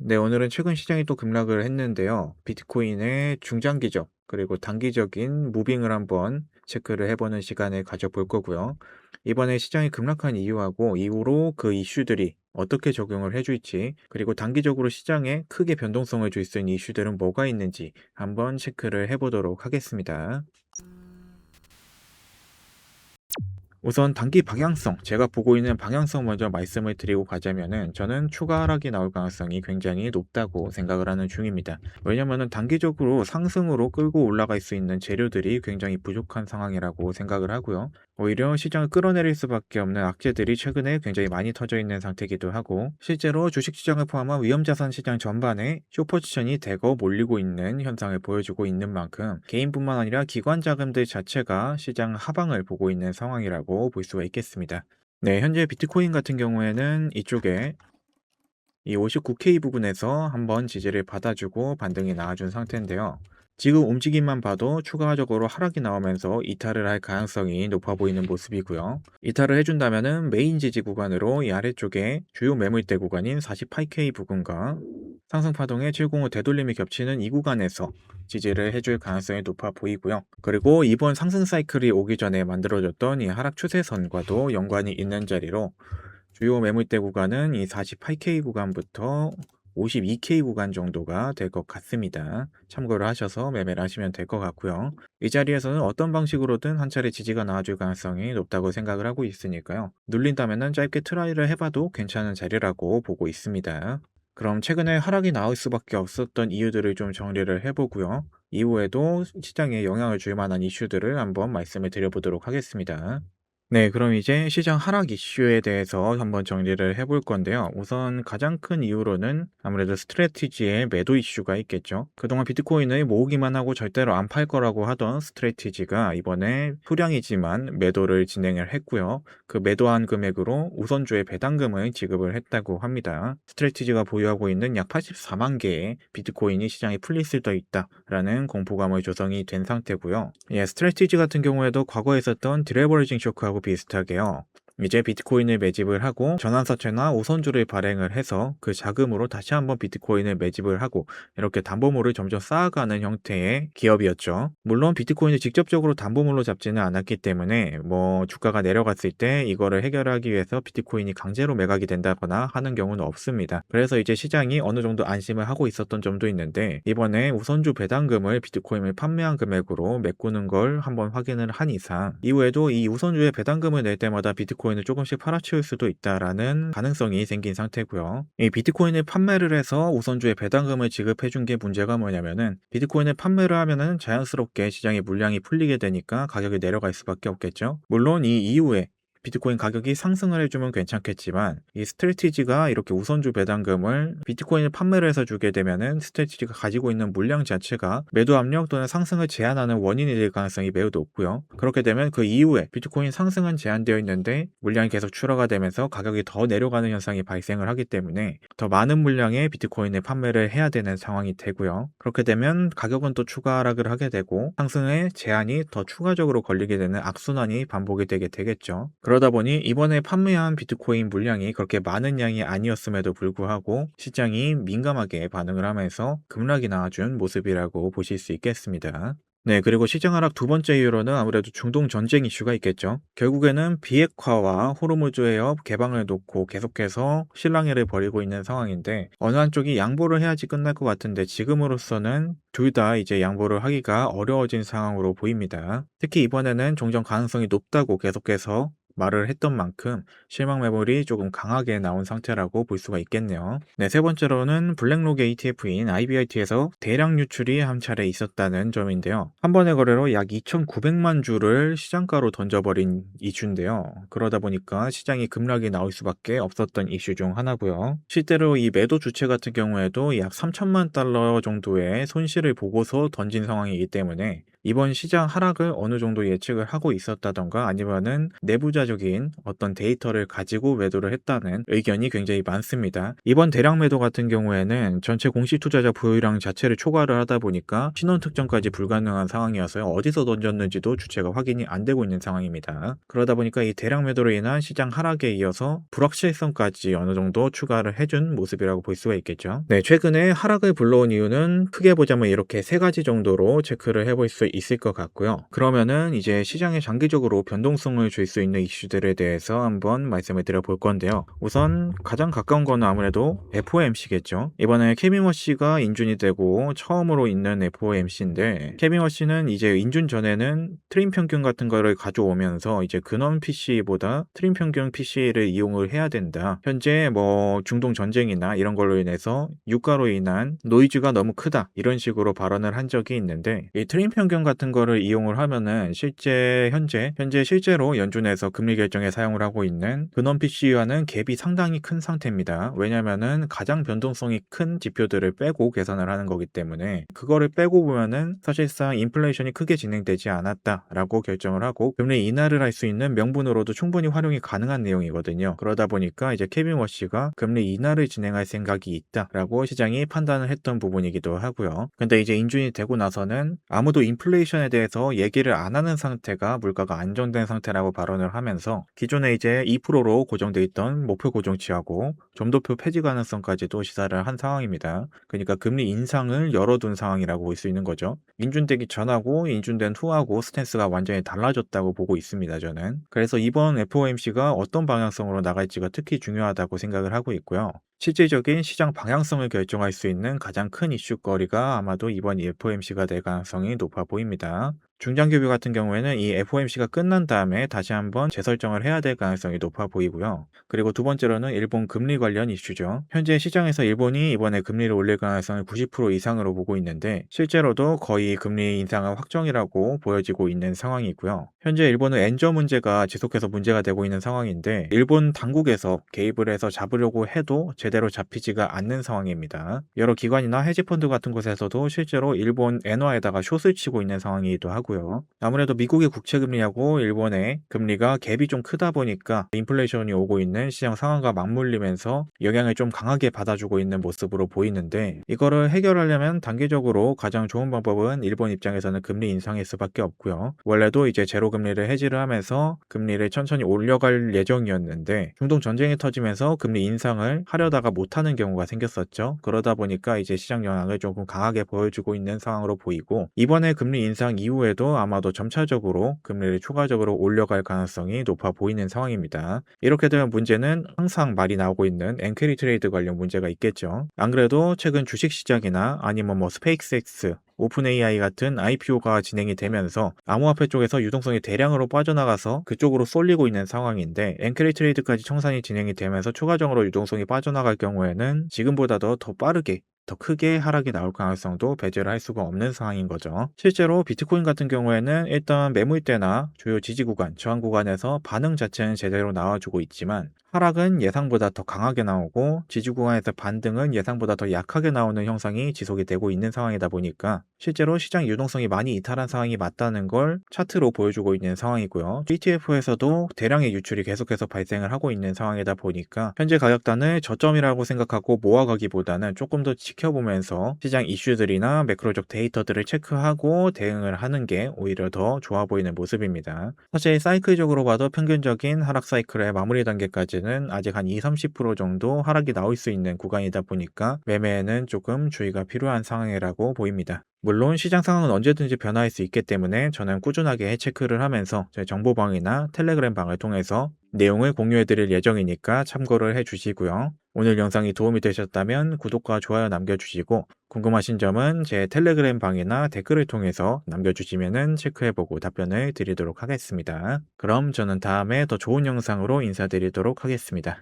네, 오늘은 최근 시장이 또 급락을 했는데요. 비트코인의 중장기적, 그리고 단기적인 무빙을 한번 체크를 해보는 시간을 가져볼 거고요. 이번에 시장이 급락한 이유하고 이후로 그 이슈들이 어떻게 적용을 해줄지, 그리고 단기적으로 시장에 크게 변동성을 줄 수 있는 이슈들은 뭐가 있는지 한번 체크를 해보도록 하겠습니다. 우선 단기 방향성, 제가 보고 있는 방향성 먼저 말씀을 드리고 가자면은 저는 추가 하락이 나올 가능성이 굉장히 높다고 생각을 하는 중입니다. 왜냐면은 단기적으로 상승으로 끌고 올라갈 수 있는 재료들이 굉장히 부족한 상황이라고 생각을 하고요. 오히려 시장을 끌어내릴 수밖에 없는 악재들이 최근에 굉장히 많이 터져 있는 상태이기도 하고, 실제로 주식시장을 포함한 위험자산 시장 전반에 쇼포지션이 대거 몰리고 있는 현상을 보여주고 있는 만큼 개인뿐만 아니라 기관 자금들 자체가 시장 하방을 보고 있는 상황이라고 볼 수가 있겠습니다. 네, 현재 비트코인 같은 경우에는 이쪽에 이 59K 부근에서 한번 지지를 받아주고 반등이 나와준 상태인데요. 지금 움직임만 봐도 추가적으로 하락이 나오면서 이탈을 할 가능성이 높아 보이는 모습이고요. 이탈을 해준다면은 메인 지지 구간으로 이 아래쪽에 주요 매물대 구간인 48K 부근과 상승 파동의 705 되돌림이 겹치는 이 구간에서 지지를 해줄 가능성이 높아 보이고요. 그리고 이번 상승 사이클이 오기 전에 만들어졌던 이 하락 추세선과도 연관이 있는 자리로 주요 매물대 구간은 이 48K 구간부터 52K 구간 정도가 될 것 같습니다. 참고를 하셔서 매매를 하시면 될 것 같고요. 이 자리에서는 어떤 방식으로든 한 차례 지지가 나와줄 가능성이 높다고 생각을 하고 있으니까요. 눌린다면 짧게 트라이를 해봐도 괜찮은 자리라고 보고 있습니다. 그럼 최근에 하락이 나올 수밖에 없었던 이유들을 좀 정리를 해보고요. 이후에도 시장에 영향을 줄 만한 이슈들을 한번 말씀을 드려보도록 하겠습니다. 네, 그럼 이제 시장 하락 이슈에 대해서 한번 정리를 해볼 건데요. 우선 가장 큰 이유로는 아무래도 스트래티지의 매도 이슈가 있겠죠. 그동안 비트코인을 모으기만 하고 절대로 안 팔 거라고 하던 스트래티지가 이번에 소량이지만 매도를 진행을 했고요. 그 매도한 금액으로 우선주의 배당금을 지급을 했다고 합니다. 스트래티지가 보유하고 있는 약 84만 개의 비트코인이 시장에 풀릴 수도 있다라는 공포감을 조성이 된 상태고요. 예, 스트래티지 같은 경우에도 과거에 있었던 디레버리징 쇼크하고 비슷하게요. 이제 비트코인을 매집을 하고 전환사채나 우선주를 발행을 해서 그 자금으로 다시 한번 비트코인을 매집을 하고 이렇게 담보물을 점점 쌓아가는 형태의 기업이었죠. 물론 비트코인을 직접적으로 담보물로 잡지는 않았기 때문에 뭐 주가가 내려갔을 때 이거를 해결하기 위해서 비트코인이 강제로 매각이 된다거나 하는 경우는 없습니다. 그래서 이제 시장이 어느 정도 안심을 하고 있었던 점도 있는데, 이번에 우선주 배당금을 비트코인을 판매한 금액으로 메꾸는 걸 한번 확인을 한 이상 이후에도 이 우선주의 배당금을 낼 때마다 비트코인을 조금씩 팔아치울 수도 있다라는 가능성이 생긴 상태고요. 이 비트코인을 판매를 해서 우선주의 배당금을 지급해 준 게 문제가 뭐냐면은, 비트코인을 판매를 하면은 자연스럽게 시장의 물량이 풀리게 되니까 가격이 내려갈 수밖에 없겠죠. 물론 이 이후에 비트코인 가격이 상승을 해주면 괜찮겠지만, 이 스트래티지가 이렇게 우선주 배당금을 비트코인을 판매를 해서 주게 되면은 스트래티지가 가지고 있는 물량 자체가 매도 압력 또는 상승을 제한하는 원인이 될 가능성이 매우 높고요. 그렇게 되면 그 이후에 비트코인 상승은 제한되어 있는데 물량이 계속 출하가 되면서 가격이 더 내려가는 현상이 발생을 하기 때문에 더 많은 물량의 비트코인을 판매를 해야 되는 상황이 되고요. 그렇게 되면 가격은 또 추가 하락을 하게 되고 상승의 제한이 더 추가적으로 걸리게 되는 악순환이 반복이 되게 되겠죠. 그러다 보니 이번에 판매한 비트코인 물량이 그렇게 많은 양이 아니었음에도 불구하고 시장이 민감하게 반응을 하면서 급락이 나와준 모습이라고 보실 수 있겠습니다. 네, 그리고 시장 하락 두 번째 이유로는 아무래도 중동 전쟁 이슈가 있겠죠. 결국에는 비핵화와 호르무즈 해협 개방을 놓고 계속해서 실랑이를 벌이고 있는 상황인데, 어느 한쪽이 양보를 해야지 끝날 것 같은데 지금으로서는 둘 다 이제 양보를 하기가 어려워진 상황으로 보입니다. 특히 이번에는 종전 가능성이 높다고 계속해서 말을 했던 만큼 실망 매물이 조금 강하게 나온 상태라고 볼 수가 있겠네요. 네, 세 번째로는 블랙록 ETF인 IBIT에서 대량 유출이 한 차례 있었다는 점인데요. 한 번의 거래로 약 2,900만 주를 시장가로 던져버린 이슈인데요. 그러다 보니까 시장이 급락이 나올 수밖에 없었던 이슈 중 하나고요. 실제로 이 매도 주체 같은 경우에도 약 3천만 달러 정도의 손실을 보고서 던진 상황이기 때문에 이번 시장 하락을 어느 정도 예측을 하고 있었다던가 아니면은 내부자적인 어떤 데이터를 가지고 매도를 했다는 의견이 굉장히 많습니다. 이번 대량 매도 같은 경우에는 전체 공시 투자자 보유량 자체를 초과를 하다 보니까 신원 특정까지 불가능한 상황이어서요. 어디서 던졌는지도 주체가 확인이 안 되고 있는 상황입니다. 그러다 보니까 이 대량 매도로 인한 시장 하락에 이어서 불확실성까지 어느 정도 추가를 해준 모습이라고 볼 수가 있겠죠. 네, 최근에 하락을 불러온 이유는 크게 보자면 이렇게 세 가지 정도로 체크를 해볼 수 있을 것 같고요. 그러면은 이제 시장에 장기적으로 변동성을 줄 수 있는 이슈들에 대해서 한번 말씀을 드려볼 건데요. 우선 가장 가까운 거는 아무래도 FOMC겠죠. 이번에 케빈 워시가 인준이 되고 처음으로 있는 FOMC인데, 케빈 워시는 이제 인준 전에는 트림 평균 같은 거를 가져오면서 이제 근원 PC보다 트림 평균 PC를 이용을 해야 된다. 현재 뭐 중동 전쟁이나 이런 걸로 인해서 유가로 인한 노이즈가 너무 크다, 이런 식으로 발언을 한 적이 있는데, 이 트림 평균 같은 거를 이용을 하면은 현재 실제로 연준에서 금리 결정에 사용을 하고 있는 근원 PC와는 갭이 상당히 큰 상태입니다. 왜냐면은 가장 변동성이 큰 지표들을 빼고 계산을 하는 거기 때문에, 그거를 빼고 보면은 사실상 인플레이션이 크게 진행되지 않았다라고 결정을 하고 금리 인하를 할 수 있는 명분으로도 충분히 활용이 가능한 내용이거든요. 그러다 보니까 이제 케빈 워시가 금리 인하를 진행할 생각이 있다라고 시장이 판단을 했던 부분이기도 하고요. 근데 이제 인준이 되고 나서는 아무도 인플레이션에 대해서 얘기를 안 하는 상태가 물가가 안정된 상태라고 발언을 하면서, 기존에 이제 2%로 고정돼 있던 목표 고정치하고 점도표 폐지 가능성까지도 시사를 한 상황입니다. 그러니까 금리 인상을 열어둔 상황이라고 볼 수 있는 거죠. 인준되기 전하고 인준된 후하고 스탠스가 완전히 달라졌다고 보고 있습니다, 저는. 그래서 이번 FOMC가 어떤 방향성으로 나갈지가 특히 중요하다고 생각을 하고 있고요. 실질적인 시장 방향성을 결정할 수 있는 가장 큰 이슈거리가 아마도 이번 FOMC가 될 가능성이 높아 보입니다. 중장기뷰 같은 경우에는 이 FOMC가 끝난 다음에 다시 한번 재설정을 해야 될 가능성이 높아 보이고요. 그리고 두 번째로는 일본 금리 관련 이슈죠. 현재 시장에서 일본이 이번에 금리를 올릴 가능성을 90% 이상으로 보고 있는데, 실제로도 거의 금리 인상은 확정이라고 보여지고 있는 상황이고요. 현재 일본은 엔저 문제가 지속해서 문제가 되고 있는 상황인데, 일본 당국에서 개입을 해서 잡으려고 해도 제대로 잡히지가 않는 상황입니다. 여러 기관이나 헤지펀드 같은 곳에서도 실제로 일본 엔화에다가 숏을 치고 있는 상황이기도 하고요. 아무래도 미국의 국채금리하고 일본의 금리가 갭이 좀 크다 보니까 인플레이션이 오고 있는 시장 상황과 맞물리면서 영향을 좀 강하게 받아주고 있는 모습으로 보이는데, 이거를 해결하려면 단기적으로 가장 좋은 방법은 일본 입장에서는 금리 인상일 수밖에 없고요. 원래도 이제 제로 금리를 해지를 하면서 금리를 천천히 올려갈 예정이었는데, 중동 전쟁이 터지면서 금리 인상을 하려다가 못하는 경우가 생겼었죠. 그러다 보니까 이제 시장 영향을 조금 강하게 보여주고 있는 상황으로 보이고, 이번에 금리 인상 이후에도 아마도 점차적으로 금리를 추가적으로 올려갈 가능성이 높아 보이는 상황입니다. 이렇게 되면 문제는 항상 말이 나오고 있는 엔캐리 트레이드 관련 문제가 있겠죠. 안 그래도 최근 주식시장이나 아니면 뭐 스페이스X, 오픈 AI 같은 IPO가 진행이 되면서 암호화폐 쪽에서 유동성이 대량으로 빠져나가서 그쪽으로 쏠리고 있는 상황인데, 엔캐리 트레이드까지 청산이 진행이 되면서 추가적으로 유동성이 빠져나갈 경우에는 지금보다도 더 빠르게 더 크게 하락이 나올 가능성도 배제를 할 수가 없는 상황인 거죠. 실제로 비트코인 같은 경우에는 일단 매물대나 주요 지지 구간, 저항 구간에서 반응 자체는 제대로 나와주고 있지만, 하락은 예상보다 더 강하게 나오고 지지 구간에서 반등은 예상보다 더 약하게 나오는 형상이 지속이 되고 있는 상황이다 보니까 실제로 시장 유동성이 많이 이탈한 상황이 맞다는 걸 차트로 보여주고 있는 상황이고요. ETF에서도 대량의 유출이 계속해서 발생을 하고 있는 상황이다 보니까 현재 가격단을 저점이라고 생각하고 모아가기보다는 조금 더 지켜보면서 시장 이슈들이나 매크로적 데이터들을 체크하고 대응을 하는 게 오히려 더 좋아 보이는 모습입니다. 사실 사이클적으로 봐도 평균적인 하락 사이클의 마무리 단계까지는 아직 한 20-30% 정도 하락이 나올 수 있는 구간이다 보니까 매매에는 조금 주의가 필요한 상황이라고 보입니다. 물론 시장 상황은 언제든지 변화할 수 있기 때문에 저는 꾸준하게 체크를 하면서 제 정보방이나 텔레그램 방을 통해서 내용을 공유해 드릴 예정이니까 참고를 해 주시고요. 오늘 영상이 도움이 되셨다면 구독과 좋아요 남겨주시고, 궁금하신 점은 제 텔레그램 방이나 댓글을 통해서 남겨주시면 체크해보고 답변을 드리도록 하겠습니다. 그럼 저는 다음에 더 좋은 영상으로 인사드리도록 하겠습니다.